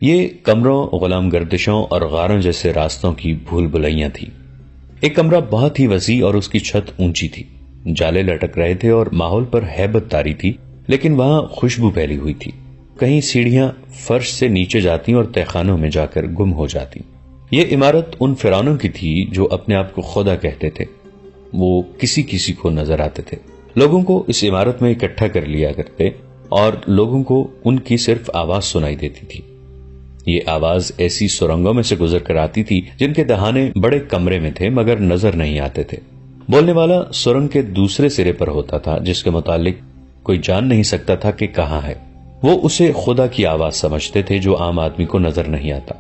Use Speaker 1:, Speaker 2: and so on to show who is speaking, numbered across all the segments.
Speaker 1: یہ کمروں، غلام گردشوں اور غاروں جیسے راستوں کی بھول بھلائیاں تھی۔ ایک کمرہ بہت ہی وسیع اور اس کی چھت اونچی تھی، جالے لٹک رہے تھے اور ماحول پر ہیبت طاری تھی، لیکن وہاں خوشبو پھیلی ہوئی تھی۔ کہیں سیڑھیاں فرش سے نیچے جاتی اور تہخانوں میں جا کر گم ہو جاتی۔ یہ عمارت ان فرعونوں کی تھی جو اپنے آپ کو خدا کہتے تھے۔ وہ کسی کسی کو نظر آتے تھے، لوگوں کو اس عمارت میں اکٹھا کر لیا کرتے اور لوگوں کو ان کی صرف آواز سنائی دیتی تھی۔ یہ آواز ایسی سرنگوں میں سے گزر کر آتی تھی جن کے دہانے بڑے کمرے میں تھے مگر نظر نہیں آتے تھے۔ بولنے والا سرنگ کے دوسرے سرے پر ہوتا تھا، جس کے متعلق کوئی جان نہیں سکتا تھا کہ کہاں ہے۔ وہ اسے خدا کی آواز سمجھتے تھے جو عام آدمی کو نظر نہیں آتا۔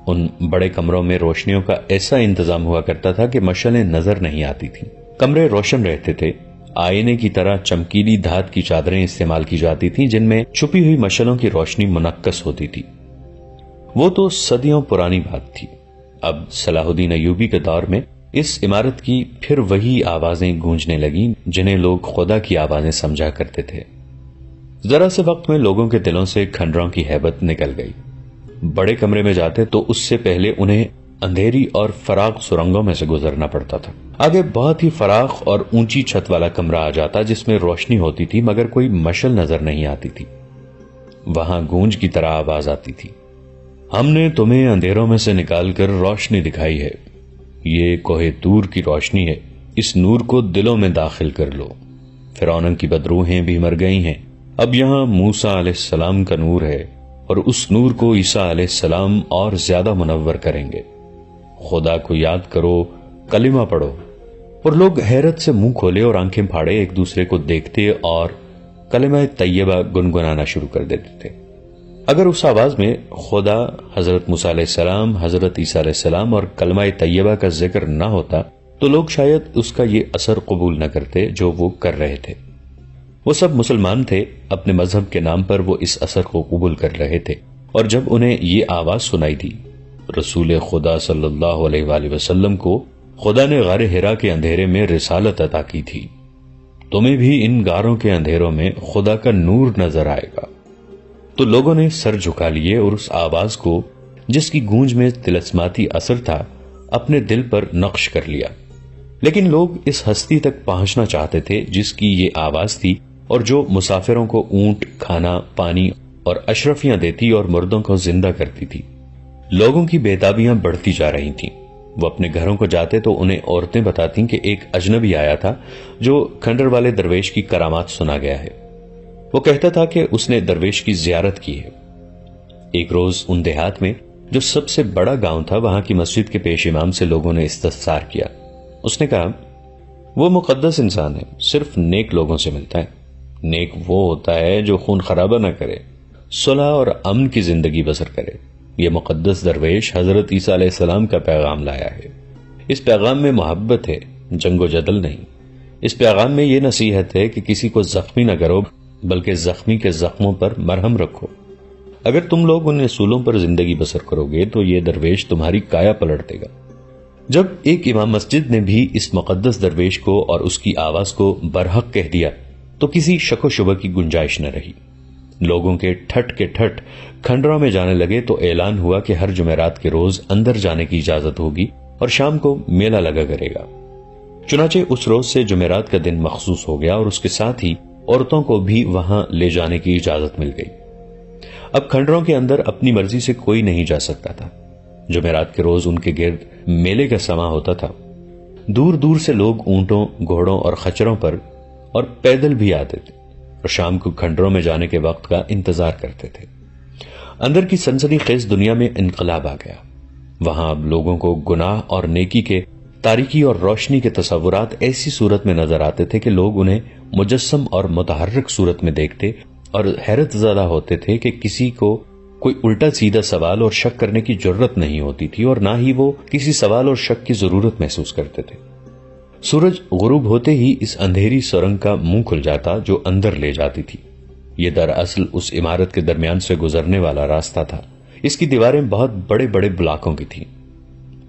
Speaker 1: ان بڑے کمروں میں روشنیوں کا ایسا انتظام ہوا کرتا تھا کہ مشعلیں نظر نہیں آتی تھیں۔ کمرے روشن رہتے تھے، آئینے کی طرح چمکیلی دھات کی چادریں استعمال کی جاتی تھیں جن میں چھپی ہوئی مشعلوں کی روشنی منعکس ہوتی تھی۔ وہ تو صدیوں پرانی بات تھی۔ اب صلاح الدین ایوبی کے دور میں اس عمارت کی پھر وہی آوازیں گونجنے لگیں جنہیں لوگ خدا کی آوازیں سمجھا کرتے تھے۔ ذرا سے وقت میں لوگوں کے دلوں سے کھنڈروں کی ہیبت نکل گئی۔ بڑے کمرے میں جاتے تو اس سے پہلے انہیں اندھیری اور فراخ سرنگوں میں سے گزرنا پڑتا تھا۔ آگے بہت ہی فراخ اور اونچی چھت والا کمرہ آ جاتا جس میں روشنی ہوتی تھی مگر کوئی مشعل نظر نہیں آتی تھی۔ وہاں گونج کی طرح آواز آتی تھی، ہم نے تمہیں اندھیروں میں سے نکال کر روشنی دکھائی ہے، یہ کوہ طور کی روشنی ہے، اس نور کو دلوں میں داخل کر لو۔ فرعون کی بدروحیں بھی مر گئی ہیں، اب یہاں موسیٰ علیہ السلام کا نور ہے اور اس نور کو عیسیٰ علیہ السلام اور زیادہ منور کریں گے۔ خدا کو یاد کرو، کلمہ پڑھو۔ اور لوگ حیرت سے منہ کھولے اور آنکھیں پھاڑے ایک دوسرے کو دیکھتے اور کلمہ طیبہ گنگنانا شروع کر دیتے تھے۔ اگر اس آواز میں خدا، حضرت موسیٰ علیہ السلام، حضرت عیسیٰ علیہ السلام اور کلمہ طیبہ کا ذکر نہ ہوتا تو لوگ شاید اس کا یہ اثر قبول نہ کرتے جو وہ کر رہے تھے۔ وہ سب مسلمان تھے، اپنے مذہب کے نام پر وہ اس اثر کو قبول کر رہے تھے، اور جب انہیں یہ آواز سنائی دی، رسول خدا صلی اللہ علیہ وآلہ وسلم کو خدا نے غار حرا کے اندھیرے میں رسالت عطا کی تھی، تمہیں بھی ان غاروں کے اندھیروں میں خدا کا نور نظر آئے گا، تو لوگوں نے سر جھکا لیے اور اس آواز کو جس کی گونج میں طلسماتی اثر تھا اپنے دل پر نقش کر لیا۔ لیکن لوگ اس ہستی تک پہنچنا چاہتے تھے جس کی یہ آواز تھی اور جو مسافروں کو اونٹ، کھانا، پانی اور اشرفیاں دیتی اور مردوں کو زندہ کرتی تھی۔ لوگوں کی بےتابیاں بڑھتی جا رہی تھیں۔ وہ اپنے گھروں کو جاتے تو انہیں عورتیں بتاتی کہ ایک اجنبی آیا تھا جو کھنڈر والے درویش کی کرامات سنا گیا ہے۔ وہ کہتا تھا کہ اس نے درویش کی زیارت کی ہے۔ ایک روز ان دیہات میں جو سب سے بڑا گاؤں تھا وہاں کی مسجد کے پیش امام سے لوگوں نے استفسار کیا۔ اس نے کہا، وہ مقدس انسان ہے، صرف نیک لوگوں سے ملتا ہے۔ نیک وہ ہوتا ہے جو خون خرابہ نہ کرے، صلح اور امن کی زندگی بسر کرے۔ یہ مقدس درویش حضرت عیسیٰ علیہ السلام کا پیغام لایا ہے۔ اس پیغام میں محبت ہے، جنگ و جدل نہیں۔ اس پیغام میں یہ نصیحت ہے کہ کسی کو زخمی نہ کرو بلکہ زخمی کے زخموں پر مرہم رکھو۔ اگر تم لوگ ان اصولوں پر زندگی بسر کرو گے تو یہ درویش تمہاری کایا پلٹ دے گا۔ جب ایک امام مسجد نے بھی اس مقدس درویش کو اور اس کی آواز کو برحق کہہ دیا تو کسی شک و شبہ کی گنجائش نہ رہی۔ لوگوں کے ٹھٹ کھنڈروں میں جانے لگے تو اعلان ہوا کہ ہر جمعرات کے روز اندر جانے کی اجازت ہوگی اور شام کو میلہ لگا کرے گا۔ چنانچہ اس روز سے جمعرات کا دن مخصوص ہو گیا اور اس کے ساتھ ہی عورتوں کو بھی وہاں لے جانے کی اجازت مل گئی۔ اب کھنڈروں کے اندر اپنی مرضی سے کوئی نہیں جا سکتا تھا۔ جمعرات کے روز ان کے گرد میلے کا سماں ہوتا تھا۔ دور دور سے لوگ اونٹوں، گھوڑوں اور خچروں پر اور پیدل بھی آتے تھے اور شام کو کھنڈروں میں جانے کے وقت کا انتظار کرتے تھے۔ اندر کی سنسنی خیز دنیا میں انقلاب آ گیا۔ وہاں اب لوگوں کو گناہ اور نیکی کے، تاریکی اور روشنی کے تصورات ایسی صورت میں نظر آتے تھے کہ لوگ انہیں مجسم اور متحرک صورت میں دیکھتے اور حیرت زدہ ہوتے تھے کہ کسی کو کوئی الٹا سیدھا سوال اور شک کرنے کی جرت نہیں ہوتی تھی اور نہ ہی وہ کسی سوال اور شک کی ضرورت محسوس کرتے تھے۔ سورج غروب ہوتے ہی اس اندھیری سرنگ کا منہ کھل جاتا جو اندر لے جاتی تھی۔ یہ دراصل اس عمارت کے درمیان سے گزرنے والا راستہ تھا۔ اس کی دیواریں بہت بڑے بڑے بلاکوں کی تھیں۔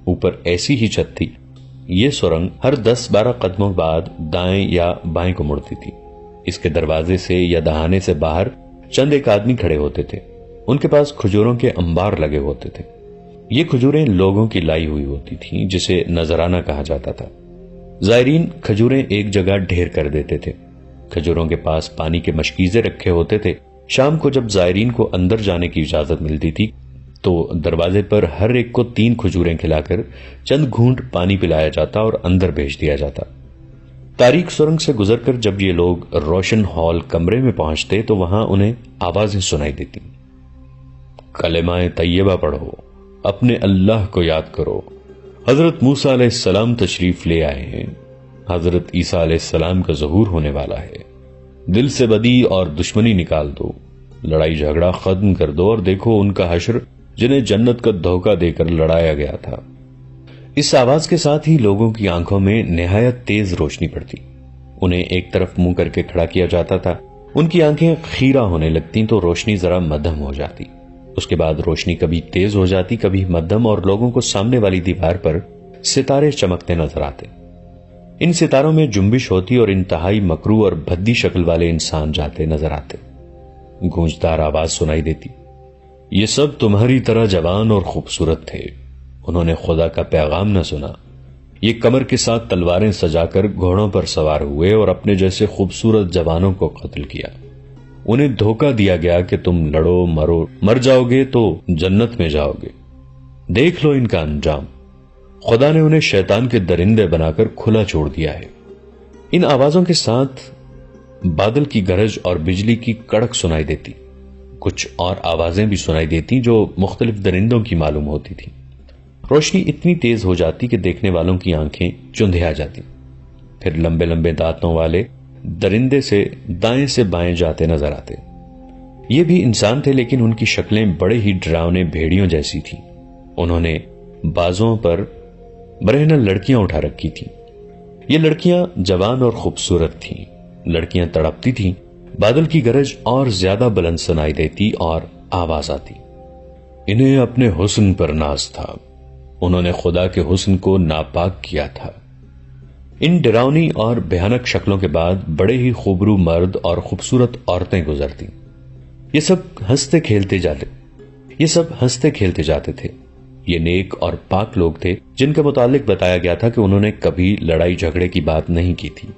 Speaker 1: اوپر ایسی ہی چھت تھی۔ یہ سرنگ ہر 10-12 قدموں بعد دائیں یا بائیں کو مڑتی تھی۔ اس کے دروازے سے یا دہانے سے باہر چند ایک آدمی کھڑے ہوتے تھے۔ ان کے پاس کھجوروں کے انبار لگے ہوتے تھے۔ یہ کھجوریں لوگوں کی لائی ہوئی ہوتی تھیں، جسے نذرانہ کہا جاتا تھا۔ زائرین کھجوریں ایک جگہ ڈھیر کر دیتے تھے۔ کھجوروں کے پاس پانی کے مشکیزے رکھے ہوتے تھے۔ شام کو جب زائرین کو اندر جانے کی اجازت ملتی تھی تو دروازے پر ہر ایک کو 3 کھجوریں کھلا کر چند گھونٹ پانی پلایا جاتا اور اندر بھیج دیا جاتا۔ تاریک سرنگ سے گزر کر جب یہ لوگ روشن ہال کمرے میں پہنچتے تو وہاں انہیں آوازیں سنائی دیتی۔ کلمہ طیبہ پڑھو، اپنے اللہ کو یاد کرو، حضرت موسیٰ علیہ السلام تشریف لے آئے ہیں، حضرت عیسیٰ علیہ السلام کا ظہور ہونے والا ہے، دل سے بدی اور دشمنی نکال دو، لڑائی جھگڑا ختم کر دو اور دیکھو ان کا حشر جنہیں جنت کا دھوکہ دے کر لڑایا گیا تھا۔ اس آواز کے ساتھ ہی لوگوں کی آنکھوں میں نہایت تیز روشنی پڑتی، انہیں ایک طرف منہ کر کے کھڑا کیا جاتا تھا، ان کی آنکھیں خیرہ ہونے لگتی تو روشنی ذرا مدھم ہو جاتی، اس کے بعد روشنی کبھی تیز ہو جاتی کبھی مدھم، اور لوگوں کو سامنے والی دیوار پر ستارے چمکتے نظر آتے۔ ان ستاروں میں جنبش ہوتی اور انتہائی مکروہ اور بھدی شکل والے انسان جاتے نظر آتے۔ گونجدار آواز سنائی دیتی، یہ سب تمہاری طرح جوان اور خوبصورت تھے، انہوں نے خدا کا پیغام نہ سنا، یہ کمر کے ساتھ تلواریں سجا کر گھوڑوں پر سوار ہوئے اور اپنے جیسے خوبصورت جوانوں کو قتل کیا، انہیں دھوکہ دیا گیا کہ تم لڑو مرو، مر جاؤ گے تو جنت میں جاؤ گے، دیکھ لو ان کا انجام، خدا نے انہیں شیطان کے درندے بنا کر کھلا چھوڑ دیا ہے۔ ان آوازوں کے ساتھ بادل کی گرج اور بجلی کی کڑک سنائی دیتی، کچھ اور آوازیں بھی سنائی دیتی جو مختلف درندوں کی معلوم ہوتی تھی۔ روشنی اتنی تیز ہو جاتی کہ دیکھنے والوں کی آنکھیں چندھیا جاتی، پھر لمبے لمبے دانتوں والے درندے سے دائیں سے بائیں جاتے نظر آتے۔ یہ بھی انسان تھے لیکن ان کی شکلیں بڑے ہی ڈراؤنے بھیڑیوں جیسی تھیں، انہوں نے بازوں پر برہنہ لڑکیاں اٹھا رکھی تھیں، یہ لڑکیاں جوان اور خوبصورت تھیں، لڑکیاں تڑپتی تھیں، بادل کی گرج اور زیادہ بلند سنائی دیتی اور آواز آتی، انہیں اپنے حسن پر ناز تھا، انہوں نے خدا کے حسن کو ناپاک کیا تھا۔ ان ڈراؤنی اور بھیانک شکلوں کے بعد بڑے ہی خوبرو مرد اور خوبصورت عورتیں گزرتی، یہ سب ہنستے کھیلتے جاتے تھے۔ یہ نیک اور پاک لوگ تھے جن کے متعلق بتایا گیا تھا کہ انہوں نے کبھی لڑائی جھگڑے کی بات نہیں کی تھی،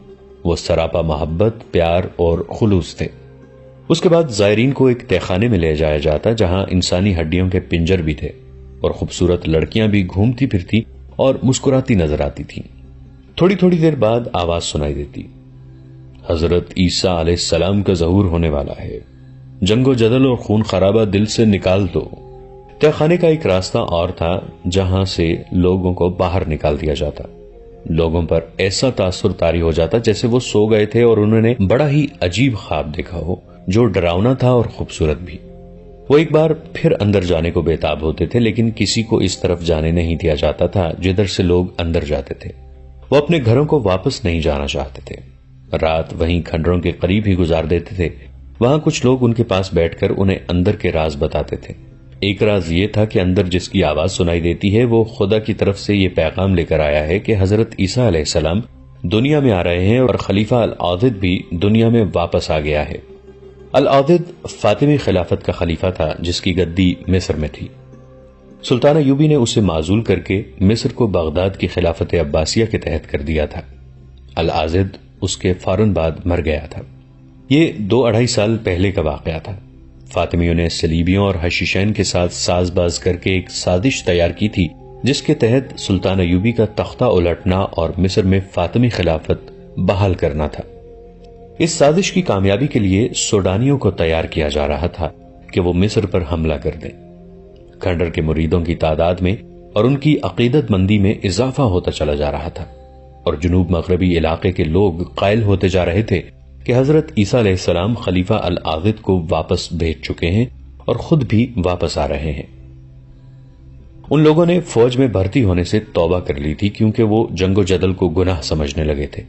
Speaker 1: وہ سراپا محبت، پیار اور خلوص تھے۔ اس کے بعد زائرین کو ایک تہخانے میں لے جایا جاتا جہاں انسانی ہڈیوں کے پنجر بھی تھے اور خوبصورت لڑکیاں بھی گھومتی پھرتی اور مسکراتی نظر آتی تھیں۔ تھوڑی تھوڑی دیر بعد آواز سنائی دیتی، حضرت عیسیٰ علیہ السلام کا ظہور ہونے والا ہے، جنگ و جدل اور خون خرابہ دل سے نکال دو۔ تہخانے کا ایک راستہ اور تھا جہاں سے لوگوں کو باہر نکال دیا جاتا، لوگوں پر ایسا تاثر طاری ہو جاتا جیسے وہ سو گئے تھے اور انہوں نے بڑا ہی عجیب خواب دیکھا ہو جو ڈراؤنا تھا اور خوبصورت بھی۔ وہ ایک بار پھر اندر جانے کو بےتاب ہوتے تھے لیکن کسی کو اس طرف جانے نہیں دیا جاتا تھا جدھر سے لوگ اندر جاتے تھے، وہ اپنے گھروں کو واپس نہیں جانا چاہتے تھے، رات وہیں کھنڈروں کے قریب ہی گزار دیتے تھے۔ وہاں کچھ لوگ ان کے پاس بیٹھ کر انہیں اندر کے راز بتاتے تھے۔ ایک راز یہ تھا کہ اندر جس کی آواز سنائی دیتی ہے وہ خدا کی طرف سے یہ پیغام لے کر آیا ہے کہ حضرت عیسیٰ علیہ السلام دنیا میں آ رہے ہیں اور خلیفہ العاضد بھی دنیا میں واپس آ گیا ہے۔ العاضد فاطمی خلافت کا خلیفہ تھا جس کی گدی مصر میں تھی۔ سلطان ایوبی نے اسے معزول کر کے مصر کو بغداد کی خلافت عباسیہ کے تحت کر دیا تھا۔ العاضد اس کے فوراً بعد مر گیا تھا۔ یہ 2-2.5 سال پہلے کا واقعہ تھا۔ فاطمیوں نے صلیبیوں اور حشیشین کے ساتھ ساز باز کر کے ایک سازش تیار کی تھی جس کے تحت سلطان ایوبی کا تختہ الٹنا اور مصر میں فاطمی خلافت بحال کرنا تھا۔ اس سازش کی کامیابی کے لیے سوڈانیوں کو تیار کیا جا رہا تھا کہ وہ مصر پر حملہ کر دیں۔ کھنڈر کے مریدوں کی تعداد میں اور ان کی عقیدت مندی میں اضافہ ہوتا چلا جا رہا تھا اور جنوب مغربی علاقے کے لوگ قائل ہوتے جا رہے تھے کہ حضرت عیسیٰ علیہ السلام خلیفہ العاضد کو واپس بھیج چکے ہیں اور خود بھی واپس آ رہے ہیں۔ ان لوگوں نے فوج میں بھرتی ہونے سے توبہ کر لی تھی کیونکہ وہ جنگ و جدل کو گناہ سمجھنے لگے تھے۔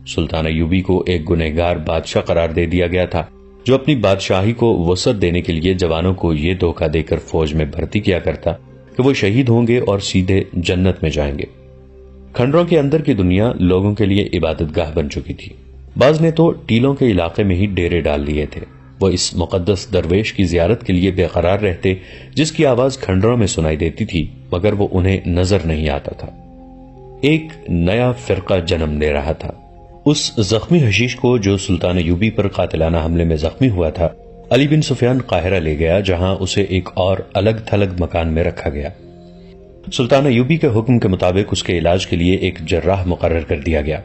Speaker 1: سلطان ایوبی کو ایک گنہگار بادشاہ قرار دے دیا گیا تھا جو اپنی بادشاہی کو وسعت دینے کے لیے جوانوں کو یہ دھوکہ دے کر فوج میں بھرتی کیا کرتا کہ وہ شہید ہوں گے اور سیدھے جنت میں جائیں گے۔ کھنڈروں کے اندر کی دنیا لوگوں کے لیے عبادت گاہ بن چکی تھی، بعض نے تو ٹیلوں کے علاقے میں ہی ڈیرے ڈال لیے تھے، وہ اس مقدس درویش کی زیارت کے لیے بے قرار رہتے جس کی آواز کھنڈروں میں سنائی دیتی تھی، مگر وہ انہیں نظر نہیں آتا تھا۔ ایک نیا فرقہ جنم لے رہا تھا۔ اس زخمی حشیش کو جو سلطان ایوبی پر قاتلانہ حملے میں زخمی ہوا تھا، علی بن سفیان قاہرہ لے گیا، جہاں اسے ایک اور الگ تھلگ مکان میں رکھا گیا۔ سلطان ایوبی کے حکم کے مطابق اس کے علاج کے لیے ایک جراح مقرر کر دیا گیا۔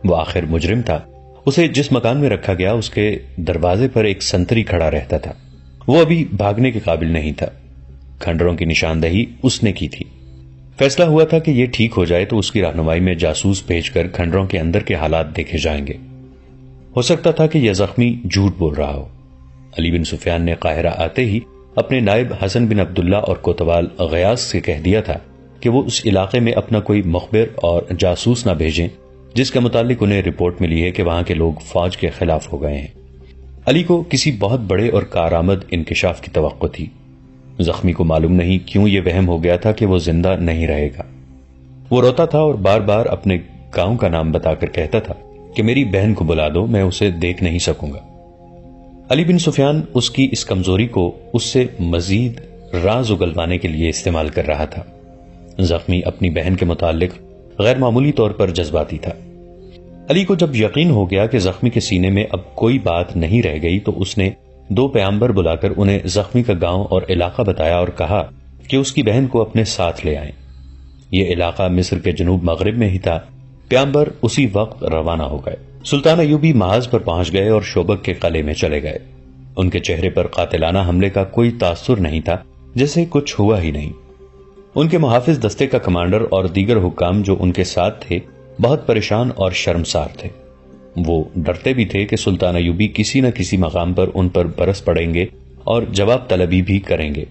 Speaker 1: وہ آخر مجرم تھا۔ اسے جس مکان میں رکھا گیا اس کے دروازے پر ایک سنتری کھڑا رہتا تھا۔ وہ ابھی بھاگنے کے قابل نہیں تھا۔ کھنڈروں کی نشاندہی اس نے کی تھی۔ فیصلہ ہوا تھا کہ یہ ٹھیک ہو جائے تو اس کی رہنمائی میں جاسوس بھیج کر کھنڈروں کے اندر کے حالات دیکھے جائیں گے۔ ہو سکتا تھا کہ یہ زخمی جھوٹ بول رہا ہو۔ علی بن سفیان نے قاہرہ آتے ہی اپنے نائب حسن بن عبداللہ اور کوتوال غیاث سے کہہ دیا تھا کہ وہ اس علاقے میں اپنا کوئی مخبر اور جاسوس نہ بھیجیں جس کے متعلق انہیں رپورٹ ملی ہے کہ وہاں کے لوگ فوج کے خلاف ہو گئے ہیں۔ علی کو کسی بہت بڑے اور کارآمد انکشاف کی توقع تھی۔ زخمی کو معلوم نہیں کیوں یہ وہم ہو گیا تھا کہ وہ زندہ نہیں رہے گا۔ وہ روتا تھا اور بار بار اپنے گاؤں کا نام بتا کر کہتا تھا کہ میری بہن کو بلا دو، میں اسے دیکھ نہیں سکوں گا۔ علی بن سفیان اس کی اس کمزوری کو اس سے مزید راز اگلوانے کے لیے استعمال کر رہا تھا۔ زخمی اپنی بہن کے متعلق غیر معمولی طور پر جذباتی تھا۔ علی کو جب یقین ہو گیا کہ زخمی کے سینے میں اب کوئی بات نہیں رہ گئی تو اس نے 2 پیامبر بلا کر انہیں زخمی کا گاؤں اور علاقہ بتایا اور کہا کہ اس کی بہن کو اپنے ساتھ لے آئیں۔ یہ علاقہ مصر کے جنوب مغرب میں ہی تھا۔ پیامبر اسی وقت روانہ ہو گئے۔ سلطان ایوبی محاذ پر پہنچ گئے اور شوبک کے قلعے میں چلے گئے۔ ان کے چہرے پر قاتلانہ حملے کا کوئی تاثر نہیں تھا، جیسے کچھ ہوا ہی نہیں۔ ان کے محافظ دستے کا کمانڈر اور دیگر حکام جو ان کے ساتھ تھے بہت پریشان اور شرمسار تھے۔ وہ ڈرتے بھی تھے کہ سلطان ایوبی کسی نہ کسی مقام پر ان پر برس پڑیں گے اور جواب طلبی بھی کریں گے،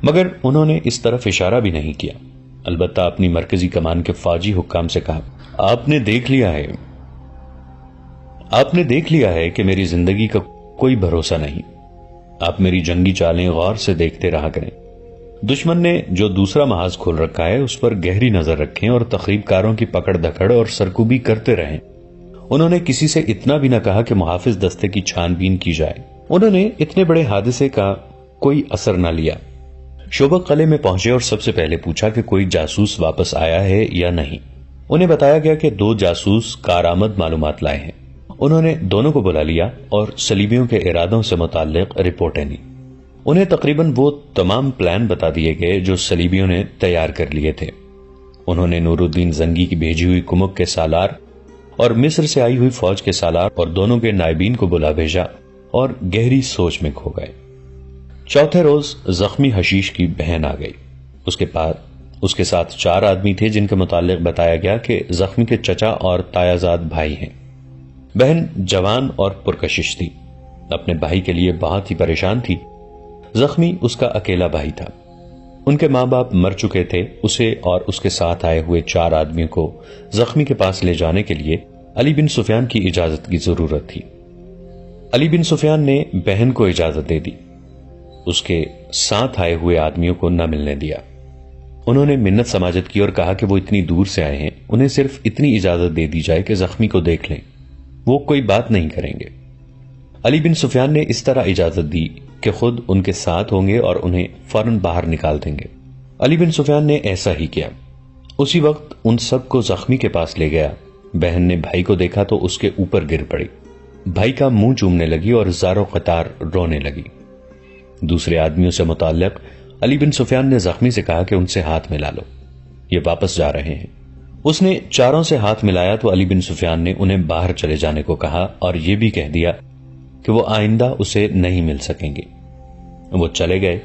Speaker 1: مگر انہوں نے اس طرف اشارہ بھی نہیں کیا۔ البتہ اپنی مرکزی کمان کے فوجی حکام سے کہا، آپ نے دیکھ لیا ہے کہ میری زندگی کا کوئی بھروسہ نہیں۔ آپ میری جنگی چالیں غور سے دیکھتے رہا کریں۔ دشمن نے جو دوسرا محاذ کھول رکھا ہے اس پر گہری نظر رکھیں اور تخریب کاروں کی پکڑ دھکڑ اور سرکوبی کرتے رہیں۔ انہوں نے کسی سے اتنا بھی نہ کہا کہ محافظ دستے کی چھان بین کی جائے۔ انہوں نے اتنے بڑے حادثے کا کوئی اثر نہ لیا۔ شوبک قلعے میں پہنچے اور سب سے پہلے پوچھا کہ کوئی جاسوس واپس آیا ہے یا نہیں۔ انہیں بتایا گیا کہ 2 جاسوس کارآمد معلومات لائے ہیں۔ انہوں نے دونوں کو بلا لیا اور صلیبیوں کے ارادوں سے متعلق رپورٹیں لی۔ انہیں تقریباً وہ تمام پلان بتا دیے گئے جو صلیبیوں نے تیار کر لیے تھے۔ انہوں نے نور الدین زنگی کی بھیجی ہوئی کمک کے سالار اور مصر سے آئی ہوئی فوج کے سالار اور دونوں کے نائبین کو بلا بھیجا اور گہری سوچ میں کھو گئے۔ چوتھے روز زخمی حشیش کی بہن آ گئی۔ اس کے ساتھ 4 آدمی تھے جن کے متعلق بتایا گیا کہ زخمی کے چچا اور تایازاد بھائی ہیں۔ بہن جوان اور پرکشش تھی، اپنے بھائی کے لیے بہت ہی پریشان تھی۔ زخمی اس کا اکیلا بھائی تھا۔ ان کے ماں باپ مر چکے تھے۔ اسے اور اس کے ساتھ آئے ہوئے 4 آدمیوں کو زخمی کے پاس لے جانے کے لیے علی بن سفیان کی اجازت کی ضرورت تھی۔ علی بن سفیان نے بہن کو اجازت دے دی۔ اس کے ساتھ آئے ہوئے آدمیوں کو نہ ملنے دیا۔ انہوں نے منت سماجت کی اور کہا کہ وہ اتنی دور سے آئے ہیں، انہیں صرف اتنی اجازت دے دی جائے کہ زخمی کو دیکھ لیں، وہ کوئی بات نہیں کریں گے۔ علی بن سفیان نے اس طرح اجازت دی کہ خود ان کے ساتھ ہوں گے اور انہیں فوراً باہر نکال دیں گے۔ علی بن سفیان نے ایسا ہی کیا۔ اسی وقت ان سب کو زخمی کے پاس لے گیا۔ بہن نے بھائی کو دیکھا تو اس کے اوپر گر پڑی، بھائی کا منہ چومنے لگی اور زار و قطار رونے لگی۔ دوسرے آدمیوں سے متعلق علی بن سفیان نے زخمی سے کہا کہ ان سے ہاتھ ملا لو، یہ واپس جا رہے ہیں۔ اس نے 4 سے ہاتھ ملایا تو علی بن سفیان نے انہیں باہر چلے جانے کو کہا اور یہ بھی کہہ دیا کہ وہ آئندہ اسے نہیں مل سکیں گے۔ وہ چلے گئے۔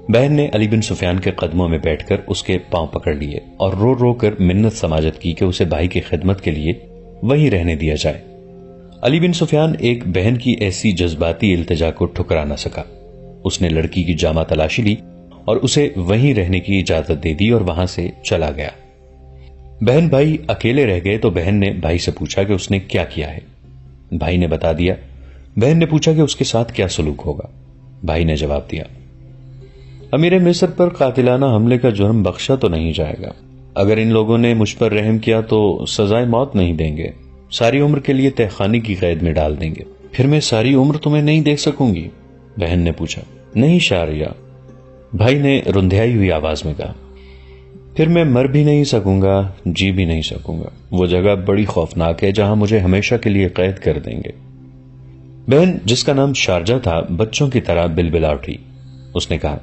Speaker 1: بہن نے علی بن سفیان کے قدموں میں بیٹھ کر اس کے پاؤں پکڑ لیے اور رو رو کر منت سماجت کی کہ اسے بھائی کی خدمت کے لیے وہیں رہنے دیا جائے۔ علی بن سفیان ایک بہن کی ایسی جذباتی التجا کو ٹھکرا نہ سکا۔ اس نے لڑکی کی جامہ تلاشی لی اور اسے وہیں رہنے کی اجازت دے دی اور وہاں سے چلا گیا۔ بہن بھائی اکیلے رہ گئے تو بہن نے بھائی سے پوچھا کہ اس نے کیا کیا ہے۔ بھائی نے بتا دیا۔ بہن نے پوچھا کہ اس کے ساتھ کیا سلوک ہوگا۔ بھائی نے جواب دیا، امیر مصر پر قاتلانہ حملے کا جرم بخشا تو نہیں جائے گا۔ اگر ان لوگوں نے مجھ پر رحم کیا تو سزائے موت نہیں دیں گے، ساری عمر کے لیے تہخانے کی قید میں ڈال دیں گے، پھر میں ساری عمر تمہیں نہیں دیکھ سکوں گی؟ بہن نے پوچھا۔ نہیں شاریا، بھائی نے رندھیائی ہوئی آواز میں کہا۔ پھر میں مر بھی نہیں سکوں گا، جی بھی نہیں سکوں گا۔ وہ جگہ بڑی خوفناک ہے جہاں مجھے ہمیشہ کے لیے قید کر دیں گے۔ بہن، جس کا نام شارجہ تھا، بچوں کی طرح بلبلا اٹھی۔ اس نے کہا،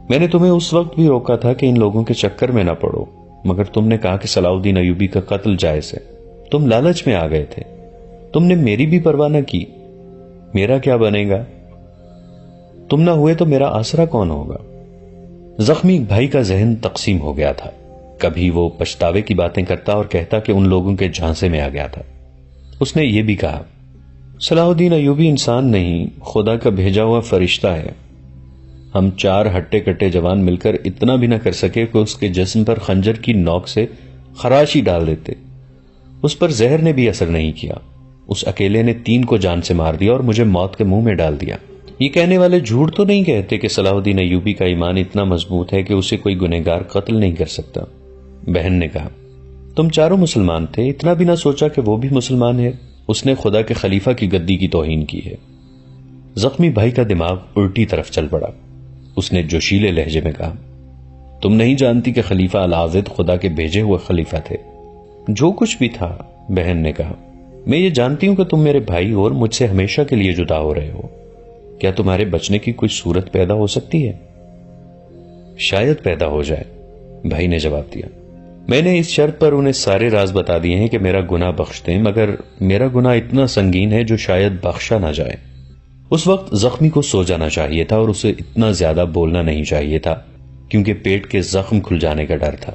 Speaker 1: میں نے تمہیں اس وقت بھی روکا تھا کہ ان لوگوں کے چکر میں نہ پڑو، مگر تم نے کہا کہ صلاح الدین ایوبی کا قتل جائز ہے۔ تم لالچ میں آ گئے تھے، تم نے میری بھی پرواہ نہ کی۔ میرا کیا بنے گا؟ تم نہ ہوئے تو میرا آسرا کون ہوگا؟ زخمی بھائی کا ذہن تقسیم ہو گیا تھا۔ کبھی وہ پچھتاوے کی باتیں کرتا اور کہتا کہ ان لوگوں کے جھانسے میں آ گیا تھا۔ اس نے یہ بھی کہا، صلاح الدین ایوبی انسان نہیں، خدا کا بھیجا ہوا فرشتہ ہے۔ ہم 4 ہٹے کٹے جوان مل کر اتنا بھی نہ کر سکے کہ اس کے جسم پر خنجر کی نوک سے خراشی ڈال دیتے۔ اس پر زہر نے بھی اثر نہیں کیا۔ اس اکیلے نے 3 کو جان سے مار دیا اور مجھے موت کے منہ میں ڈال دیا۔ یہ کہنے والے جھوٹ تو نہیں کہتے کہ صلاح الدین ایوبی کا ایمان اتنا مضبوط ہے کہ اسے کوئی گنہگار قتل نہیں کر سکتا؟ بہن نے کہا، تم چاروں مسلمان تھے، اتنا بھی نہ سوچا کہ وہ بھی مسلمان ہے؟ اس نے خدا کے خلیفہ کی گدی کی توہین کی ہے۔ زخمی بھائی کا دماغ الٹی طرف چل پڑا۔ اس نے جوشیلے لہجے میں کہا، تم نہیں جانتی کہ خلیفہ العاضد خدا کے بھیجے ہوئے خلیفہ تھے؟ جو کچھ بھی تھا، بہن نے کہا، میں یہ جانتی ہوں کہ تم میرے بھائی اور مجھ سے ہمیشہ کے لیے جدا ہو رہے ہو۔ کیا تمہارے بچنے کی کوئی صورت پیدا ہو سکتی ہے؟ شاید پیدا ہو جائے، بھائی نے جواب دیا۔ میں نے اس شرط پر انہیں سارے راز بتا دیے ہیں کہ میرا گناہ بخش دیں، مگر میرا گناہ اتنا سنگین ہے جو شاید بخشا نہ جائے۔ اس وقت زخمی کو سو جانا چاہیے تھا اور اسے اتنا زیادہ بولنا نہیں چاہیے تھا کیونکہ پیٹ کے زخم کھل جانے کا ڈر تھا،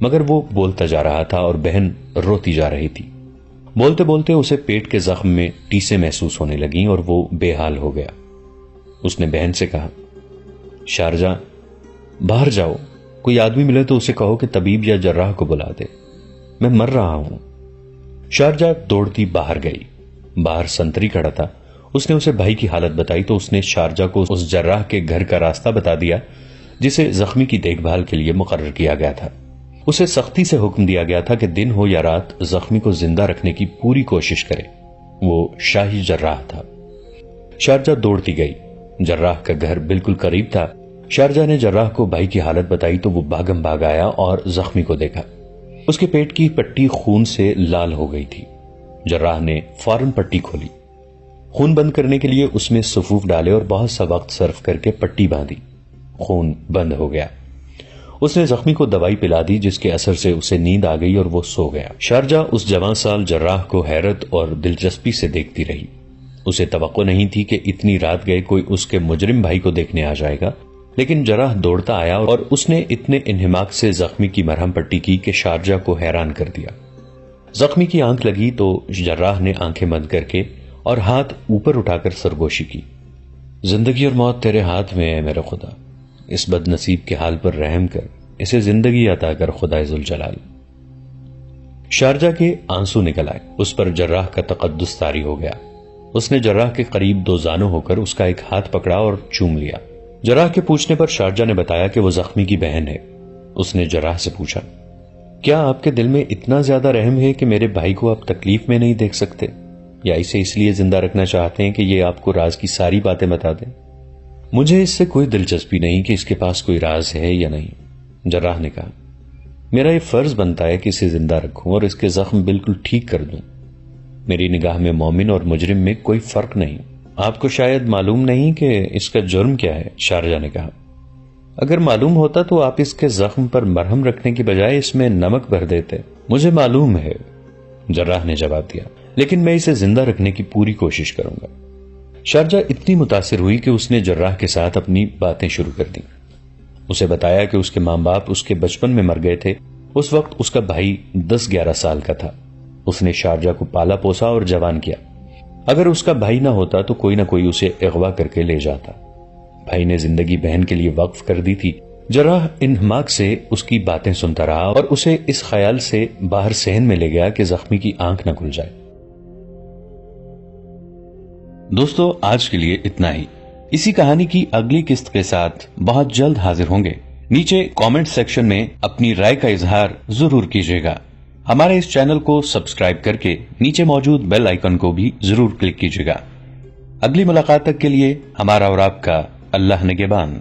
Speaker 1: مگر وہ بولتا جا رہا تھا اور بہن روتی جا رہی تھی۔ بولتے بولتے اسے پیٹ کے زخم میں ٹیسیں محسوس ہونے لگیں اور وہ بے حال ہو گیا۔ اس نے بہن سے کہا، شارجہ، باہر جاؤ، کوئی آدمی ملے تو اسے کہو کہ طبیب یا جراح کو بلا دے، میں مر رہا ہوں۔ شارجہ دوڑتی باہر گئی۔ باہر سنتری کھڑا تھا۔ اس نے اسے بھائی کی حالت بتائی تو اس نے شارجہ کو اس جراح کے گھر کا راستہ بتا دیا جسے زخمی کی دیکھ بھال کے لیے مقرر کیا گیا تھا۔ اسے سختی سے حکم دیا گیا تھا کہ دن ہو یا رات زخمی کو زندہ رکھنے کی پوری کوشش کرے۔ وہ شاہی جراح تھا۔ شارجہ دوڑتی گئی۔ جراح کا گھر بالکل قریب تھا۔ شارجہ نے جراح کو بھائی کی حالت بتائی تو وہ بھاگم بھاگ آیا اور زخمی کو دیکھا۔ اس کے پیٹ کی پٹی خون سے لال ہو گئی تھی۔ جراح نے فوراً پٹی کھولی۔ خون بند کرنے کے لیے اس میں صفوف ڈالے اور بہت سا وقت صرف کر کے پٹی باندھی۔ خون بند ہو گیا۔ اس نے زخمی کو دوائی پلا دی جس کے اثر سے اسے نیند آ گئی اور وہ سو گیا۔ شارجہ اس جوان سال جراح کو حیرت اور دلچسپی سے دیکھتی رہی۔ اسے توقع نہیں تھی کہ اتنی رات گئے کوئی اس کے مجرم بھائی کو دیکھنے آ جائے گا، لیکن جراح دوڑتا آیا اور اس نے اتنے انہماک سے زخمی کی مرہم پٹی کی کہ شارجہ کو حیران کر دیا۔ زخمی کی آنکھ لگی تو جراح نے آنکھیں بند کر کے اور ہاتھ اوپر اٹھا کر سرگوشی کی۔ زندگی اور موت تیرے ہاتھ میں ہے میرے خدا، اس بد نصیب کے حال پر رحم کر، اسے زندگی عطا کر خدائے ذوالجلال۔ شارجہ کے آنسو نکل آئے۔ اس پر جراح کا تقدس طاری ہو گیا۔ اس نے جراح کے قریب 2 زانوں ہو کر اس کا ایک ہاتھ پکڑا اور چوم لیا۔ جراح کے پوچھنے پر شارجہ نے بتایا کہ وہ زخمی کی بہن ہے۔ اس نے جراح سے پوچھا، کیا آپ کے دل میں اتنا زیادہ رحم ہے کہ میرے بھائی کو آپ تکلیف میں نہیں دیکھ سکتے، یا اسے اس لیے زندہ رکھنا چاہتے ہیں کہ یہ آپ کو راز کی ساری باتیں بتا دیں؟ مجھے اس سے کوئی دلچسپی نہیں کہ اس کے پاس کوئی راز ہے یا نہیں، جراح نے کہا۔ میرا یہ فرض بنتا ہے کہ اسے زندہ رکھوں اور اس کے زخم بالکل ٹھیک کر دوں۔ میری نگاہ میں مومن اور مجرم میں کوئی فرق نہیں۔ آپ کو شاید معلوم نہیں کہ اس کا جرم کیا ہے، شارجہ نے کہا۔ اگر معلوم ہوتا تو آپ اس کے زخم پر مرہم رکھنے کی بجائے اس میں نمک بھر دیتے۔ مجھے معلوم ہے، جراح نے جواب دیا، لیکن میں اسے زندہ رکھنے کی پوری کوشش کروں گا۔ شارجہ اتنی متاثر ہوئی کہ اس نے جراح کے ساتھ اپنی باتیں شروع کر دیں۔ اسے بتایا کہ اس کے ماں باپ اس کے بچپن میں مر گئے تھے۔ اس وقت اس کا بھائی 10-11 سال کا تھا۔ اس نے شارجہ کو پالا پوسا اور جوان کیا۔ اگر اس کا بھائی نہ ہوتا تو کوئی نہ کوئی اسے اغوا کر کے لے جاتا۔ بھائی نے زندگی بہن کے لیے وقف کر دی تھی۔ جراح انہماک سے اس کی باتیں سنتا رہا اور اسے اس خیال سے باہر صحن میں لے گیا کہ زخمی کی آنکھ نہ کھل جائے۔ دوستو، آج کے لیے اتنا ہی۔ اسی کہانی کی اگلی قسط کے ساتھ بہت جلد حاضر ہوں گے۔ نیچے کامنٹ سیکشن میں اپنی رائے کا اظہار ضرور کیجیے گا۔ ہمارے اس چینل کو سبسکرائب کر کے نیچے موجود بیل آئیکن کو بھی ضرور کلک کیجیے گا۔ اگلی ملاقات تک کے لیے ہمارا اور آپ کا اللہ نگہبان۔